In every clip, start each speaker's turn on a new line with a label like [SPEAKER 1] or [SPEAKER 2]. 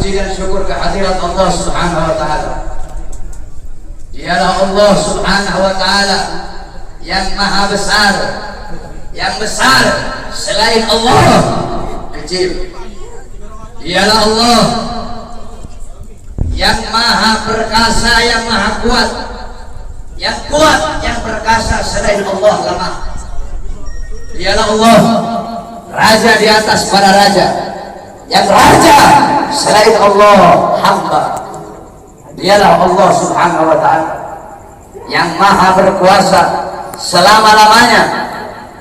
[SPEAKER 1] puji dan syukur kehadirat Allah Subhanahu wa taala. Dialah Allah Subhanahu wa taala yang maha besar, yang besar selain Allah kecil. Dialah Allah yang maha perkasa, yang maha kuat, yang kuat, yang perkasa selain Allah lemah. Dialah Allah raja di atas para raja, yang raja selain Allah hamba. Dialah Allah Subhanahu wa taala yang maha berkuasa selama-lamanya,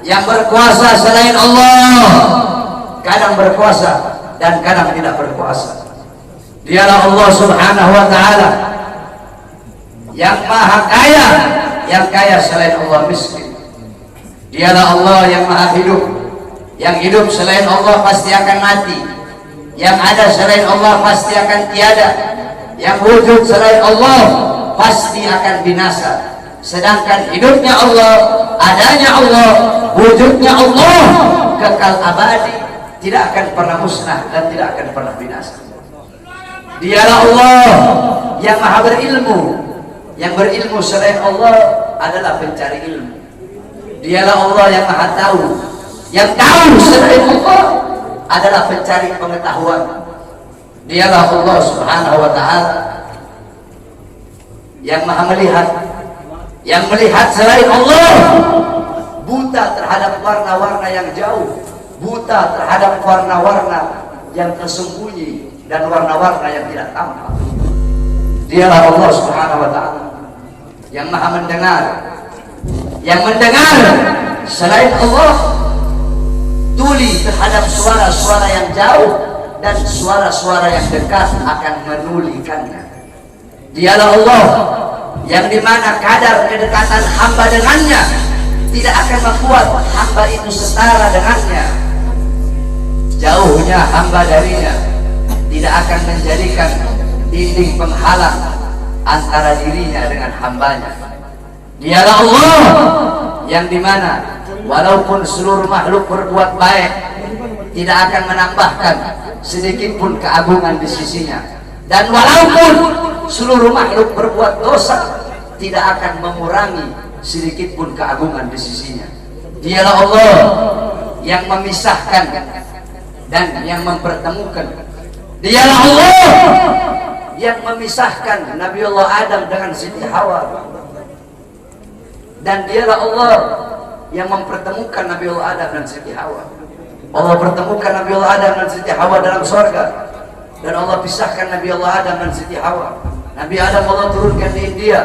[SPEAKER 1] yang berkuasa selain Allah kadang berkuasa dan kadang tidak berkuasa. Dialah Allah Subhanahu wa taala yang maha kaya, yang kaya selain Allah miskin. Dialah Allah yang maha hidup, yang hidup selain Allah pasti akan mati, yang ada selain Allah pasti akan tiada, yang wujud selain Allah pasti akan binasa. Sedangkan hidupnya Allah, adanya Allah, wujudnya Allah kekal abadi, tidak akan pernah musnah dan tidak akan pernah binasa. Dialah Allah yang maha berilmu, yang berilmu selain Allah adalah pencari ilmu. Dialah Allah yang maha tahu, yang tahu selain Allah adalah pencari pengetahuan. Dialah Allah Subhanahu wa taala yang maha melihat, yang melihat selain Allah buta terhadap warna-warna yang jauh, buta terhadap warna-warna yang tersembunyi dan warna-warna yang tidak tampak. Dialah Allah Subhanahu wa taala yang maha mendengar, yang mendengar selain Allah tuli terhadap suara-suara yang jauh dan suara-suara yang dekat akan menulikannya. Dialah Allah yang dimana kadar kedekatan hamba dengannya tidak akan membuat hamba itu setara dengannya. Jauhnya hamba darinya tidak akan menjadikan dinding penghalang antara dirinya dengan hambanya. Dialah Allah yang dimana walaupun seluruh makhluk berbuat baik tidak akan menambahkan sedikit pun keagungan di sisinya, dan walaupun seluruh makhluk berbuat dosa tidak akan mengurangi sedikit pun keagungan di sisinya. Dialah Allah yang memisahkan dan yang mempertemukan. Dialah Allah yang memisahkan Nabi Allah Adam dengan Siti Hawa, dan dialah Allah yang mempertemukan Nabi Allah Adam dan Siti Hawa. Allah pertemukan Nabi Allah Adam dan Siti Hawa dalam surga, dan Allah pisahkan Nabi Allah Adam dan Siti Hawa. Nabi Adam Allah turunkan di India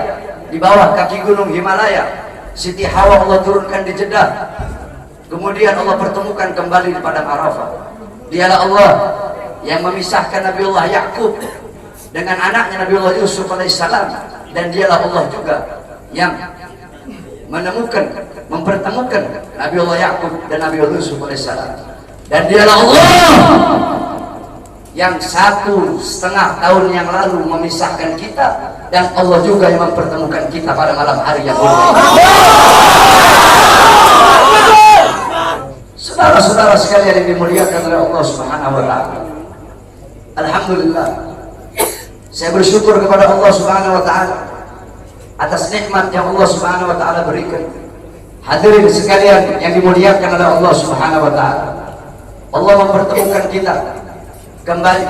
[SPEAKER 1] di bawah kaki gunung Himalaya. Siti Hawa Allah turunkan di Jeddah. Kemudian Allah pertemukan kembali di padang Arafah. Dialah Allah yang memisahkan Nabi Allah Yakub dengan anaknya Nabi Allah Yusuf alaihissalam, dan dialah Allah juga yang menemukan, mempertemukan Nabi Allah Yakub dan Nabi Allah Yusuf alaihissalam. Dan dialah Allah yang 1,5 tahun yang lalu memisahkan kita, dan Allah juga yang mempertemukan kita pada malam hari yang mulia. Saudara-saudara sekalian yang dimuliakan oleh Allah Subhanahu wa taala, alhamdulillah, saya bersyukur kepada Allah Subhanahu wa taala atas nikmat yang Allah Subhanahu wa taala berikan. Hadirin sekalian yang dimuliakan oleh Allah Subhanahu wa taala, Allah mempertemukan kita kembali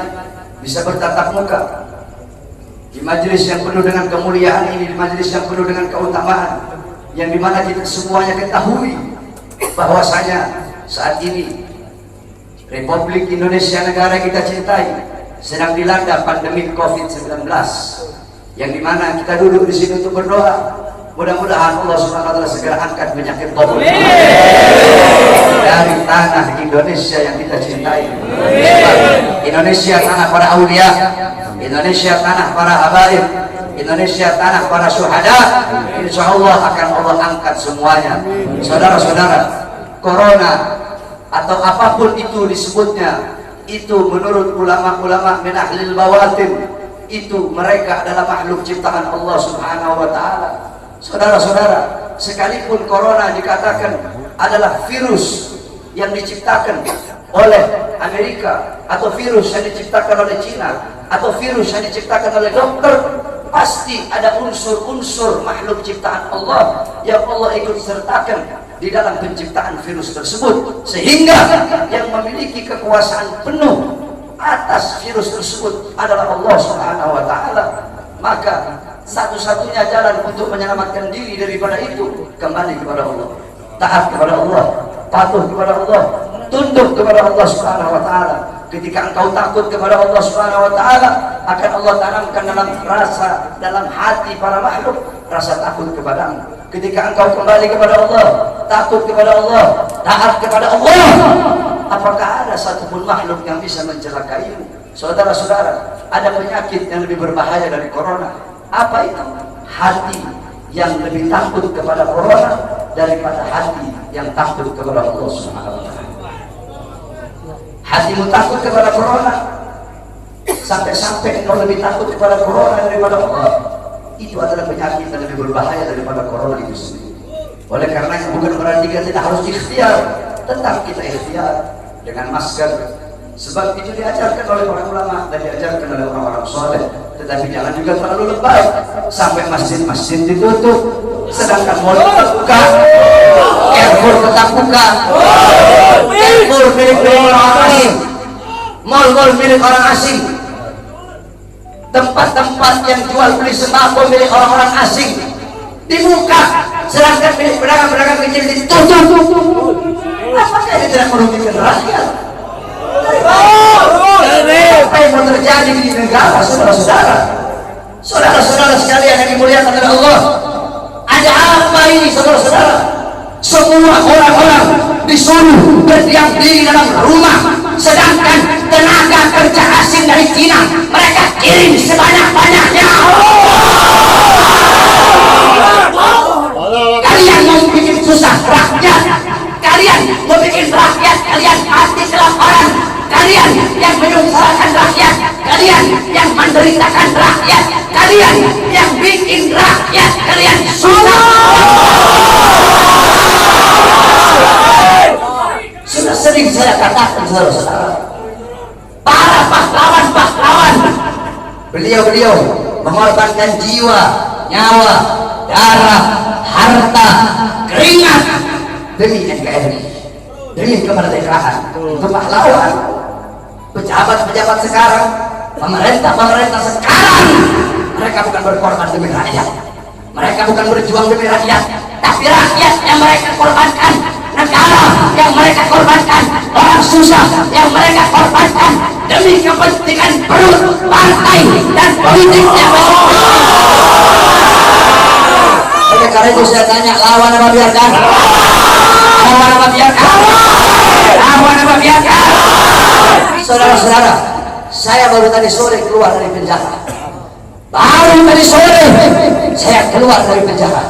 [SPEAKER 1] bisa bertatap muka di majelis yang penuh dengan kemuliaan ini, di majelis yang penuh dengan keutamaan, yang dimana kita semuanya ketahui bahwasanya saat ini Republik Indonesia, negara kita cintai, sedang dilanda pandemi COVID-19, yang dimana kita duduk di sini untuk berdoa. Mudah-mudahan Allah Subhanahu wa taala segera angkat penyakit COVID dari tanah Indonesia yang kita cintai. Indonesia tanah para aulia, Indonesia tanah para habaib, Indonesia tanah para syuhada. Insya Allah akan Allah angkat semuanya. Saudara-saudara, corona atau apapun itu disebutnya, itu menurut ulama-ulama min ahlil bawatin, itu mereka adalah makhluk ciptaan Allah Subhanahu wa taala. Saudara-saudara, sekalipun corona dikatakan adalah virus yang diciptakan oleh Amerika atau virus yang diciptakan oleh Cina, atau virus yang diciptakan oleh dokter, pasti ada unsur-unsur makhluk ciptaan Allah yang Allah ikut sertakan di dalam penciptaan virus tersebut, sehingga yang memiliki kekuasaan penuh atas virus tersebut adalah Allah Subhanahu wa taala. Maka satu-satunya jalan untuk menyelamatkan diri daripada itu kembali kepada Allah, taat kepada Allah, patuh kepada Allah, tunduk kepada Allah Subhanahu wa taala. Ketika engkau takut kepada Allah Subhanahu wa taala, akan Allah tanamkan dalam hati para makhluk rasa takut kepadamu. Ketika engkau kembali kepada Allah, takut kepada Allah, taat kepada Allah, apakah ada satupun makhluk yang bisa mencelakaimu? Saudara-saudara, ada penyakit yang lebih berbahaya dari corona. Apa itu? Hati yang lebih takut kepada corona daripada hati yang takut kepada Allah Subhanahu wa taala. Hatimu takut kepada corona, sampai-sampai engkau lebih takut kepada corona daripada Allah. Itu adalah penyakit yang lebih berbahaya daripada corona itu sendiri. Oleh karena itu bukan berarti kita tidak harus ikhtiar, tetap kita ikhtiar dengan masker. Sebab itu diajarkan oleh para ulama dan diajarkan oleh orang-orang soleh. Tetapi jangan juga terlalu lebay sampai masjid-masjid ditutup, sedangkan mal buka, Carrefour tetap buka. Carrefour milik orang asing, mal-mal milik orang asing, tempat-tempat yang jual beli sembako milik orang-orang asing dibuka, sedangkan milik pedagang-pedagang kecil ditutup. Apakah ini tidak merugikan rakyat? Apa yang mau terjadi di negara, saudara-saudara? Saudara-saudara sekalian yang dimuliakan oleh Allah, ada apa ini, saudara-saudara? Semua orang-orang disuruh berdiam diri dalam rumah, sedangkan tenaga kerja asing dari Cina mereka kirim sebanyak-banyaknya. Kalian mau bikin susah rakyat, kalian mau bikin rakyat kalian pasti kelaparan, kalian yang menyusahkan rakyat, kalian yang menderitakan rakyat, kalian yang bikin rakyat kalian susah. Sudah sering saya katakan, saudara-saudara, para pahlawan-pahlawan, beliau-beliau mengorbankan jiwa, nyawa, darah, harta, keringat demi NKRI, demi kemerdekaan. Itu pahlawan. Pejabat-pejabat sekarang, pemerintah-pemerintah sekarang, mereka bukan berkorban demi rakyat, mereka bukan berjuang demi rakyat, tapi rakyat yang mereka korbankan, negara yang mereka korbankan, orang susah yang mereka korbankan demi kepentingan perut, partai, dan politiknya. Oleh karena itu saya tanya, lawan apa biarkan? Lawan apa biarkan? Lawan apa biarkan? Saudara-saudara, saya baru tadi sore keluar dari penjara. Baru tadi sore saya keluar dari penjara.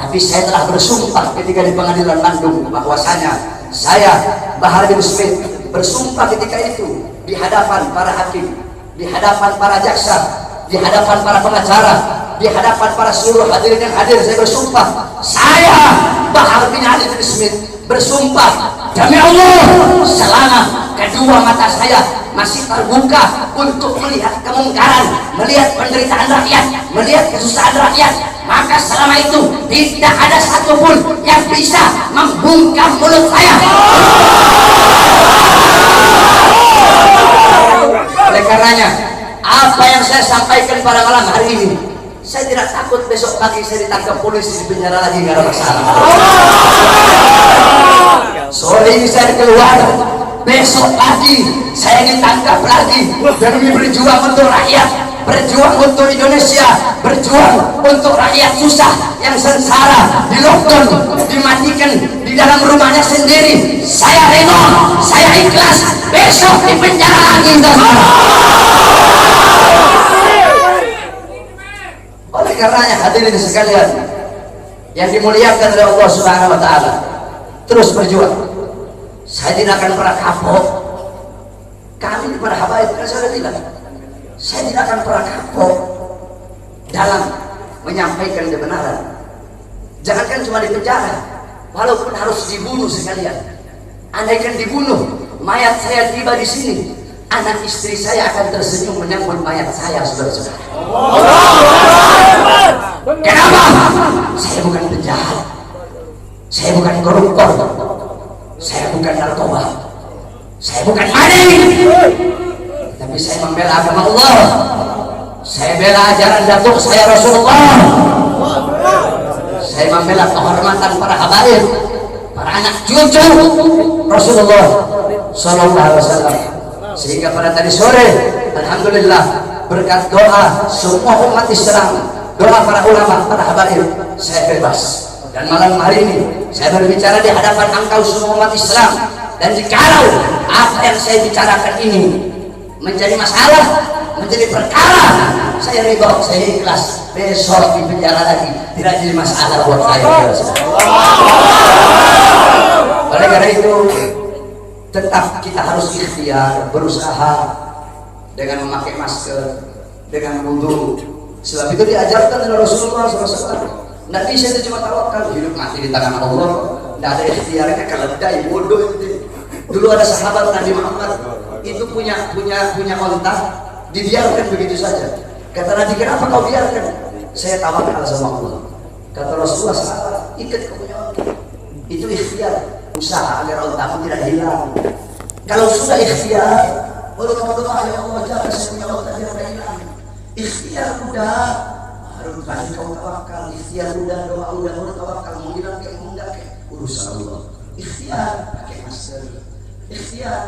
[SPEAKER 1] Tapi saya telah bersumpah ketika di pengadilan Bandung bahwasanya saya, Bahar bin Smith, bersumpah ketika itu di hadapan para hakim, di hadapan para jaksa, di hadapan para pengacara, di hadapan para seluruh hadirin yang hadir. Saya bersumpah, saya Bahar bin Ali bin Smith bersumpah demi Allah, selama kedua mata saya masih terbuka untuk melihat kemungkaran, melihat penderitaan rakyat, melihat kesusahan rakyat, maka selama itu tidak ada satupun yang bisa membungkam mulut saya. Oleh karenanya, apa yang saya sampaikan pada malam hari ini, saya tidak takut besok pagi saya ditangkap polisi, di penjara lagi, nggak ada masalah. Sore ini saya keluar, besok pagi saya ditangkap lagi demi berjuang untuk rakyat, berjuang untuk Indonesia, berjuang untuk rakyat susah yang sengsara, di lockdown, dimatikan di dalam rumahnya sendiri. Saya rela, saya ikhlas besok di penjara lagi. Oleh karenanya hadirin sekalian yang dimuliakan oleh Allah Subhanahu wa taala, terus berjuang. Saya tidak akan pernah kapok. Kami para habaib kan saya tidak. Saya tidak akan pernah kapok dalam menyampaikan kebenaran. Jangankan cuma di penjara, walaupun harus dibunuh sekalian. Andaikan dibunuh, mayat saya tiba di sini, anak istri saya akan tersenyum menyambut mayat saya, saudara-saudara. Kenapa? Saya bukan penjahat, saya bukan koruptor, saya bukan narkoba, saya bukan maling, tapi saya membela agama Allah. Saya bela ajaran datuk saya Rasulullah. Saya membela kehormatan para habaib, para anak cucu Rasulullah Sallallahu Alaihi Wasallam. Sehingga pada tadi sore, alhamdulillah, berkat doa semua umat Islam, doa para ulama, para habaib, saya bebas. Dan malam hari ini saya berbicara di hadapan engkau semua umat Islam. Dan jikalau apa yang saya bicarakan ini menjadi masalah, menjadi perkara, saya ridho, saya ikhlas. Besok di penjara lagi tidak jadi masalah buat saya. Oleh karena itu, tetap kita harus ikhtiar, berusaha dengan memakai masker, dengan wudhu. Sebab itu diajarkan oleh Rasulullah SAW. Tidak bisa itu cuma tawakal, hidup mati di tangan Allah. Tidak ada ikhtiarnya, keledai bodoh itu. Dulu ada sahabat Nabi Muhammad itu punya onta, dibiarkan begitu saja. Kata Nabi, kenapa kau biarkan? Saya tawakal sama Allah. Kata Rasulullah, salah, ikat kau punya onta. Itu ikhtiar, usaha agar ontamu tidak hilang. Kalau sudah ikhtiar, baru kamu doa, ya Allah, jangan saya punya onta tidak hilang. Ikhtiar udah, harus banyak kau tawakal. Ikhtiar udah, doa udah, baru tawakal. Mau hilang kayak mau enggak kayak urusan Allah. Ikhtiar, pakai masker. Ikhtiar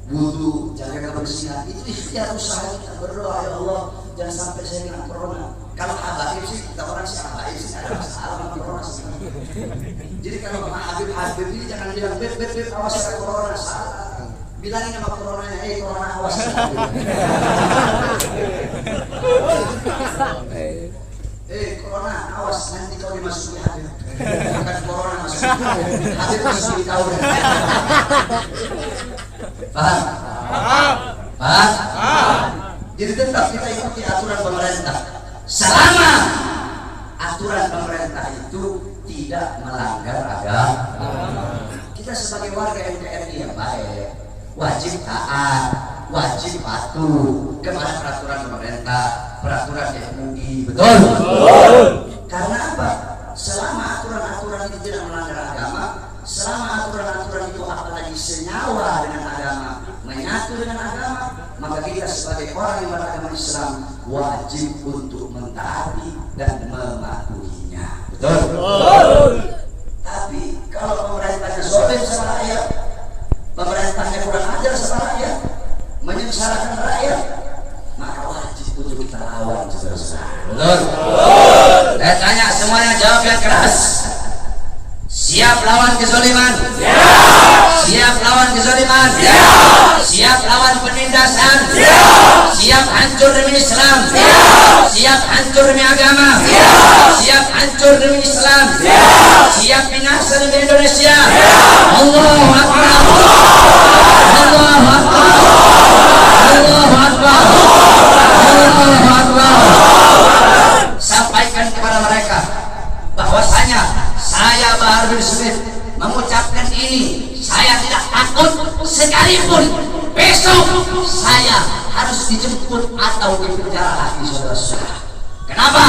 [SPEAKER 1] wudu, jaga kebersihan, itu ikhtiar usaha kita. Berdoa, ya Allah, jangan sampai saya kena corona. Kalau habaib sih, kita orang sih habaib sih, ada masalah sama corona sih. Jadi kalau sama Habib ini jangan bilang beb awas ada corona, salah. Bilangin sama coronanya, corona awas. Corona awas, nanti kau dimasuki Habib. Bukan corona masuk Habib, masuk di kau. Paham? Jadi tetap kita ikuti aturan pemerintah. Selama aturan pemerintah itu tidak melanggar agama, kita sebagai warga NKRI yang baik wajib taat, wajib patuh kepada peraturan pemerintah, peraturan MUI. Betul? Karena apa? Selama aturan-aturan itu tidak melanggar agama, selama aturan-aturan itu apalagi senyawa dengan agama, menyatu dengan agama, maka kita sebagai orang yang beragama Islam wajib untuk mentaati dan mematuhinya. Betul? Tapi kalau pemerintahnya zalim sama rakyat, pemerintahnya kurang ajar sama rakyat, menyengsarakan rakyat, maka wajib untuk kita lawan, saudara-saudara. Betul? Saya tanya semuanya, jawab yang keras. Siap lawan kezaliman? Siap. Siap lawan kezaliman? Siap. Siap lawan penindasan? Siap. Siap hancur demi Islam? Siap. Siap hancur demi agama? Siap. Siap hancur demi Islam? Siap. Siap binasa demi Indonesia? Siap. Allahu Akbar. Allahu Akbar. Allahu Akbar. Allahu Akbar. Sampaikan kepada mereka bahwasanya saya Bahar bin Smith mengucapkan ini, saya tidak takut sekalipun besok saya harus dijemput atau dipenjara lagi, saudara-saudara. Kenapa?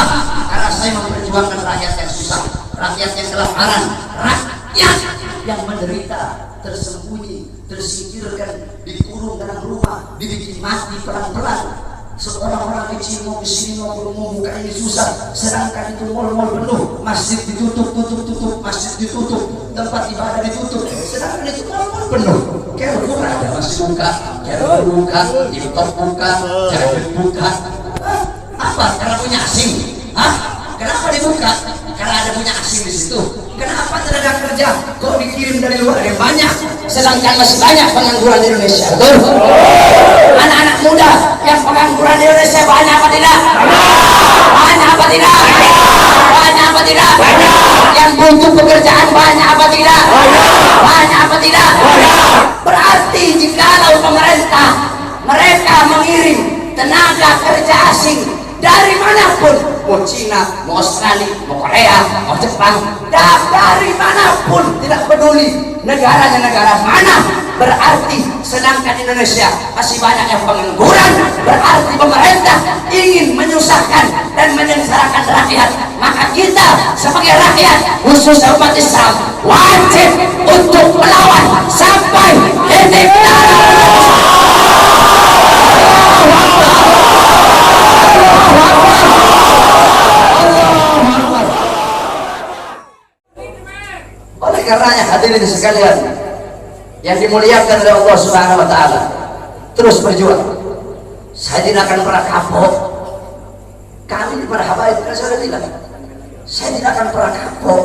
[SPEAKER 1] Karena saya memperjuangkan rakyat yang susah, rakyat yang kelaparan, rakyat yang menderita, tersembunyi, tersingkirkan, dikurung dalam rumah, dibikin mati pelan-pelan. Seorang orang kecil mau kesini mau buka ini susah, sedangkan itu mal-mal penuh, masjid ditutup, masjid ditutup, tempat ibadah ditutup, sedangkan itu mal-mal penuh. Carrefour ada masih buka, Carrefour buka, Import buka, Carrefour buka. Apa? Karena punya asing? Kenapa dibuka? Karena ada punya asing di situ. Kenapa tenaga kerja kok dikirim dari luar yang banyak, sedangkan masih banyak pengangguran di Indonesia? Betul? Anak-anak muda yang pengangguran di Indonesia banyak apa tidak? Banyak apa tidak? Banyak apa tidak? Yang butuh pekerjaan banyak apa tidak? Banyak apa tidak? Berarti jikalau pemerintah mereka mengirim tenaga kerja asing dari manapun mau Cina, mau Australia, mau Korea, mau Jepang, dari manapun, tidak peduli negaranya negara mana, berarti sedangkan Indonesia masih banyak yang pengangguran, berarti pemerintah ingin menyusahkan dan menyengsarakan rakyat. Maka kita sebagai rakyat, khususnya umat Islam, wajib untuk melawan sampai titik darah. Oleh karenanya hadirin sekalian yang dimuliakan oleh Allah Subhanahu wa taala, terus berjuang. Saya tidak akan pernah kapok. Kami di para habaib kan saya bilang, saya tidak akan pernah kapok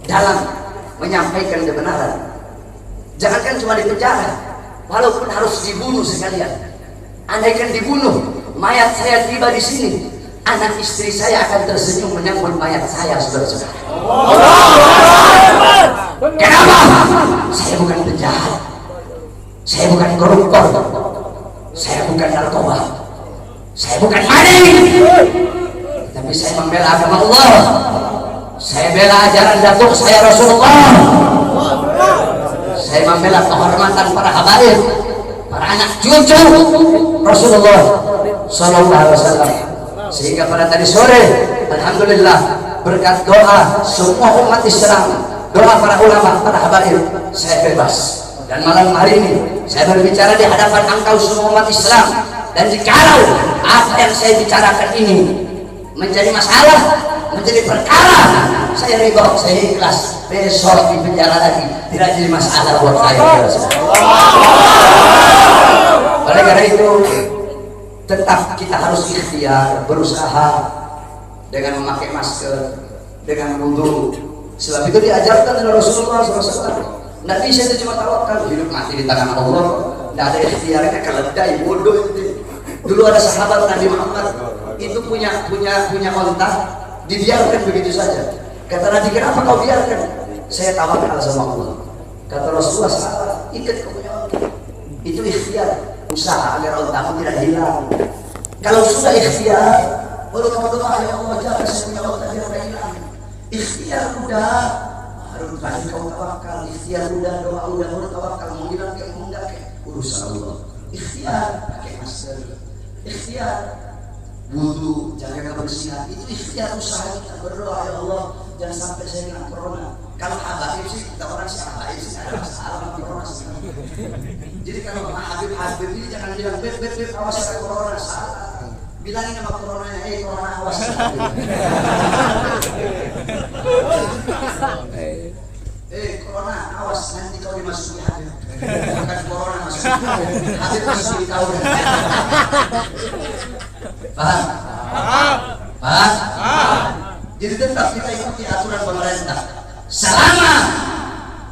[SPEAKER 1] dalam menyampaikan kebenaran. Jangankan cuma di penjara, walaupun harus dibunuh sekalian. Andaikan dibunuh, mayat saya tiba di sini, anak istri saya akan tersenyum menyambut mayat saya, saudara-saudara. Kenapa? Saya bukan penjahat, saya bukan koruptor, saya bukan narkoba, saya bukan maling, tapi saya membela agama Allah. Saya bela ajaran datuk saya Rasulullah. Saya membela kehormatan para habaib, para anak cucu Rasulullah Sallallahu Alaihi Wasallam. Sehingga pada tadi sore, alhamdulillah, berkat doa semua umat Islam, doa para ulama, para habaib, saya bebas. Dan malam hari ini saya berbicara di hadapan engkau semua umat Islam. Dan jikalau apa yang saya bicarakan ini menjadi masalah, menjadi perkara, saya ridho, saya ikhlas. Besok di penjara lagi tidak jadi masalah buat saya. Oleh karena itu, tetap kita harus ikhtiar, berusaha dengan memakai masker, dengan wudu. Sebab itu diajarkan oleh Rasulullah SAW. Tidak bisa itu cuma tawakal, hidup mati di tangan Allah. Tidak ada ikhtiarnya, keledai, bodoh itu. Dulu ada sahabat Nabi Muhammad itu punya onta, dibiarkan begitu saja. Kata Nabi, kenapa kau biarkan? Saya tawakal sama Allah. Kata Rasulullah, salah, ikat kau punya onta. Itu ikhtiar, usaha agar ontamu tidak hilang. Kalau sudah ikhtiar, baru kamu doa, ya Allah jangan saya punya onta biar tidak hilang. Ikhtiar udah, harus tadi kau tawakal. Ikhtiar udah, doa udah, baru tawakal. Mau hilang kayak mau enggak kayak urusan Allah. Ikhtiar, pakai masker. Ikhtiar wudu, jaga kebersihan, itu ikhtiar usaha kita. Berdoa, ya Allah jangan sampai saya kena corona. Kalau habaib sih, kita orang sih habaib sih ada masalah sama corona sih. Jadi kalau Habib ini jangan bilang beb awas ada corona, salah. Bilangin sama coronanya, corona awas. Corona awas, nanti kau dimasuki Habib. Bukan corona masuk Habib masuk di tahun. Paham? Jadi tetap kita ikuti aturan pemerintah. Selama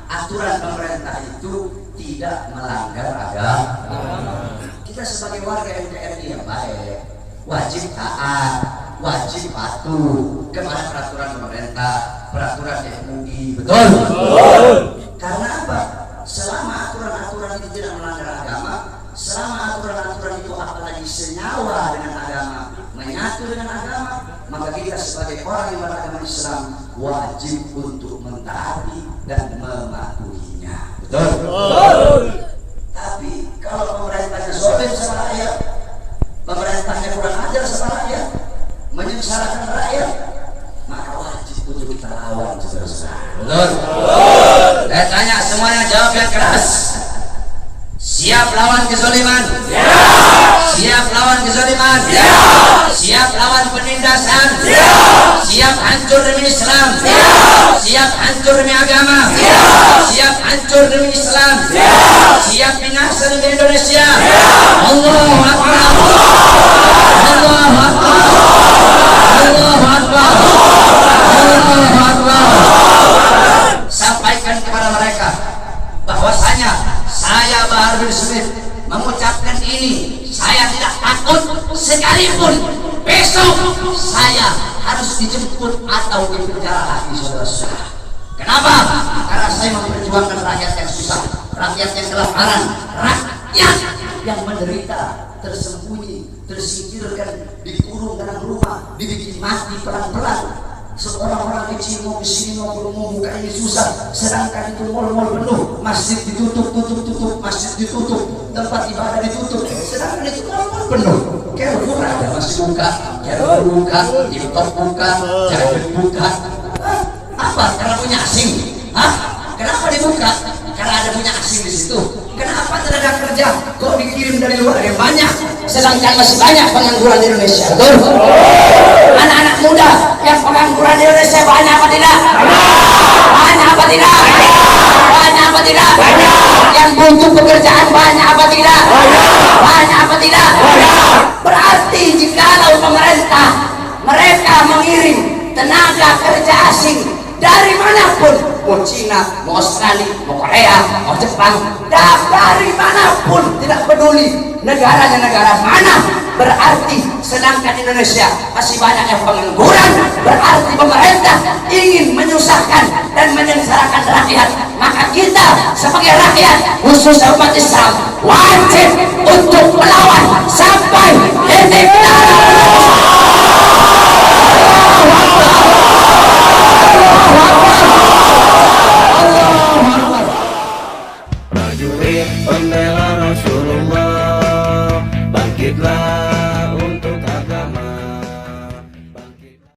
[SPEAKER 1] aturan pemerintah itu tidak melanggar agama. Kita sebagai warga NKRI yang baik, wajib taat, wajib patuh kepada peraturan pemerintah, peraturan MUI. Betul? Karena apa? Selama aturan-aturan itu tidak melanggar agama, selama aturan-aturan itu apalagi senyawa dengan agama, menyatu dengan agama, maka kita sebagai orang yang beragama Islam wajib untuk mentaati dan mematuhinya. Betul? Tapi kalau pemerintahnya zalim sama rakyat, pemerintahnya kurang ajar sama rakyat, menyengsarakan rakyat, maka wajib untuk kita lawan, saudara-saudara. Betul? Saya tanya semuanya, jawab yang keras. Siap lawan kezaliman? Siap lawan kezaliman? Siap lawan penindasan? Siap hancur demi Islam? Siap hancur demi agama? Siap hancur demi Islam? Siap binasa demi Indonesia? Allahu Akbar! Allahu Akbar! Allahu Akbar! Allahu Akbar! Sampaikan kepada mereka bahwasanya saya Bahar bin Smith mengucapkan ini. Saya tidak takut sekalipun besok saya harus dijemput atau dipenjara lagi, saudara-saudara. Kenapa? Karena saya memperjuangkan rakyat yang susah, rakyat yang kelaparan, rakyat yang menderita, tersembunyi, tersingkirkan, dikurung dalam rumah, dibikin mati pelan-pelan. Seorang orang kecil mau kesini mau buka ini susah, sedangkan itu mal-mal penuh, masjid ditutup, masjid ditutup, tempat ibadah ditutup, sedangkan itu mal-mal penuh. Carrefour ada masih buka, Carrefour buka, TikTok buka, Jalan buka. Apa? Karena punya asing? Hah? Kenapa dibuka? Karena ada punya asing di situ. Kenapa tenaga kerja kok dikirim dari luar yang banyak, sedangkan masih banyak pengangguran di Indonesia? Betul? Anak-anak muda yang pengangguran di Indonesia banyak apa tidak? Banyak apa tidak? Banyak apa tidak? Yang butuh pekerjaan banyak apa tidak? Banyak apa tidak? Berarti jikalau pemerintah mereka mengirim tenaga kerja asing dari manapun, mau Cina, mau Australia, mau Korea, mau Jepang, dari manapun, tidak peduli negaranya negara mana, berarti sedangkan Indonesia masih banyak yang pengangguran, berarti pemerintah ingin menyusahkan dan menyengsarakan rakyat. Maka kita sebagai rakyat, khususnya umat Islam, wajib untuk melawan sampai titik darah.
[SPEAKER 2] Prajurit pembela Rasulullah, bangkitlah